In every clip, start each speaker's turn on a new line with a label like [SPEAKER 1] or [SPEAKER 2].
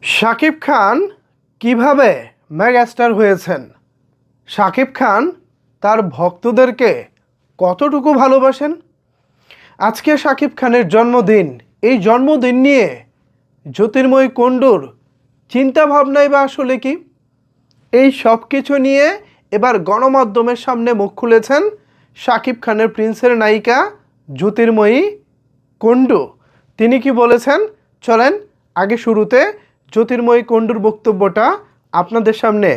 [SPEAKER 1] শাকিব খান কিভাবে মেগাস্টার হয়েছেন? শাকিব খান তার ভক্তদেরকে কতটুকু ভালোবাসেন? আজকে শাকিব খানের জন্মদিন। এই জন্মদিন নিয়ে জ্যোতির্ময় কুণ্ডুর চিন্তাভাবনাই বা আসলে কি? এই সব কিছু নিয়ে এবার গণমাধ্যমের সামনে মুখ খুলেছেন শাকিব খানের প্রিন্সের নায়িকা জ্যোতির্ময়ী কুণ্ডু। তিনি কি বলেছেন চলেন আগে শুরুতে জ্যোতির্ময়ী কুণ্ডুর বক্তব্যটা আপনাদের সামনে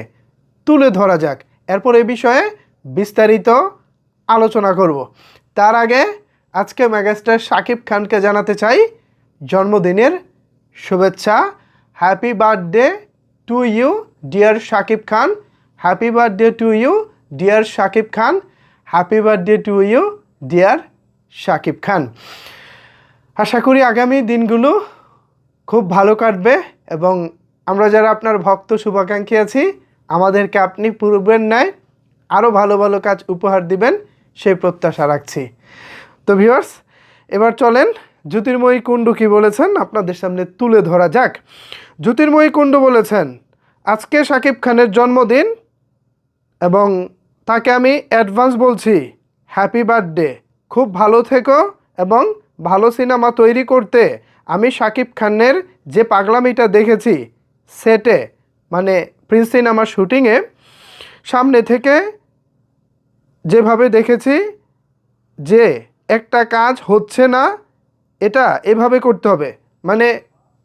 [SPEAKER 1] তুলে ধরা যাক, এরপর এই বিষয়ে বিস্তারিত আলোচনা করব। তার আগে আজকে মেগাস্টার শাকিব খানকে জানাতে চাই জন্মদিনের শুভেচ্ছা। Happy birthday to you dear Shakib Khan, happy birthday to you dear Shakib Khan, happy birthday to you dear Shakib Khan. আশা করি আগামী দিনগুলো খুব ভালো কাটবে এবং আমরা যারা আপনার ভক্ত শুভাকাঙ্ক্ষী আছি আমাদেরকে আপনি পূর্বের ন্যায় আরও ভালো ভালো কাজ উপহার দিবেন সেই প্রত্যাশা রাখছি। তো ভিউয়ার্স, এবার চলেন জ্যোতির্ময়ী কুণ্ডু কী বলেছেন আপনাদের সামনে তুলে ধরা যাক। জ্যোতির্ময়ী কুণ্ডু বলেছেন, আজকে শাকিব খানের জন্মদিন এবং তাকে আমি অ্যাডভান্স বলছি হ্যাপি বার্থডে। খুব ভালো থেকো এবং ভালো সিনেমা তৈরি করতে আমি শাকিব খানের যে পাগলামিটা দেখেছি সেটে, মানে প্রিন্স সিনেমার শুটিংয়ে সামনে থেকে যেভাবে দেখেছি যে একটা কাজ হচ্ছে না, এটা এভাবে করতে হবে। মানে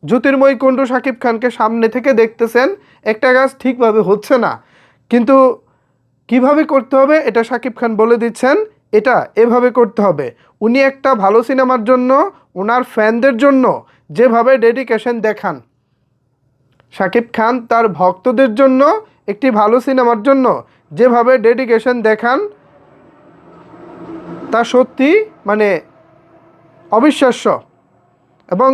[SPEAKER 1] জ্যোতির্ময়ী কুণ্ডু শাকিব খানকে সামনে থেকে দেখতেছেন একটা কাজ ঠিকভাবে হচ্ছে না, কিন্তু কিভাবে করতে হবে এটা শাকিব খান বলে দিচ্ছেন, এটা এভাবে করতে হবে। উনি একটা ভালো সিনেমার জন্য ওনার ফ্যানদের জন্য যেভাবে ডেডিকেশন দেখান, শাকিব খান তার ভক্তদের জন্য একটি ভালো সিনেমার জন্য যেভাবে ডেডিকেশন দেখান তা সত্যি মানে অবিশ্বাস্য। এবং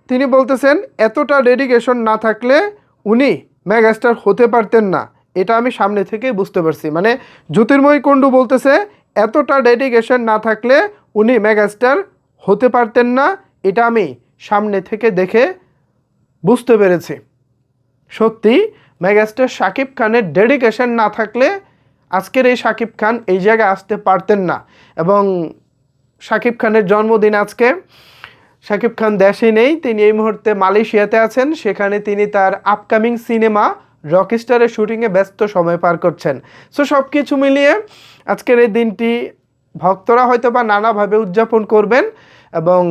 [SPEAKER 1] তিনি বলতেছেন এতটা ডেডিকেশন না থাকলে উনি মেগাস্টার হতে পারতেন না, এটা আমি সামনে থেকেই বুঝতে পারছি। মানে জ্যোতির্ময়ী কুণ্ডু বলতেছে এতটা ডেডিকেশন না থাকলে উনি মেগাস্টার হতে পারতেন না, এটা আমি সামনে থেকে দেখে বুঝতে পেরেছি। সত্যি মেগাস্টার শাকিব খানের ডেডিকেশন না থাকলে আজকের এই শাকিব খান এই জায়গায় আসতে পারতেন না। এবং শাকিব খানের জন্মদিন আজকে। শাকিব খান দেশে নেই, তিনি এই মুহূর্তে মালয়েশিয়াতে আছেন। সেখানে তিনি তার আপকামিং সিনেমা রকস্টারের শুটিংয়ে ব্যস্ত সময় পার করছেন। সো সব কিছু মিলিয়ে আজকের এই দিনটি ভক্তরা হয়তো বা নানাভাবে উদযাপন করবেন। এবং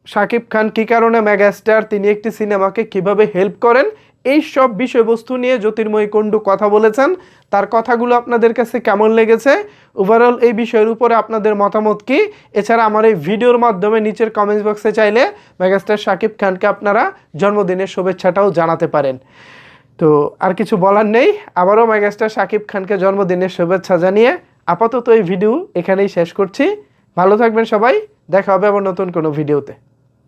[SPEAKER 1] শাকিব খান কী কারণে মেগাস্টার, তিনি একটি সিনেমাকে কিভাবে হেল্প করেন, এই সব বিষয়বস্তু নিয়ে জ্যোতির্ময়ী কুণ্ডু কথা বলেছেন। তার কথাগুলো আপনাদের কাছে কেমন লেগেছে, ওভারঅল এই বিষয়ের উপরে আপনাদের মতামত কি? এছাড়া আমার এই ভিডিওর মাধ্যমে নিচের কমেন্টস বক্সে চাইলে মেগাস্টার শাকিব খানকে আপনারা জন্মদিনের শুভেচ্ছাটাও জানাতে পারেন। তো আর কিছু বলার নেই, আবারও মেগাস্টার শাকিব খানকে জন্মদিনের শুভেচ্ছা জানিয়ে আপাতত এই ভিডিও এখানেই শেষ করছি। ভালো থাকবেন সবাই, দেখা হবে আবার নতুন কোনো ভিডিওতে।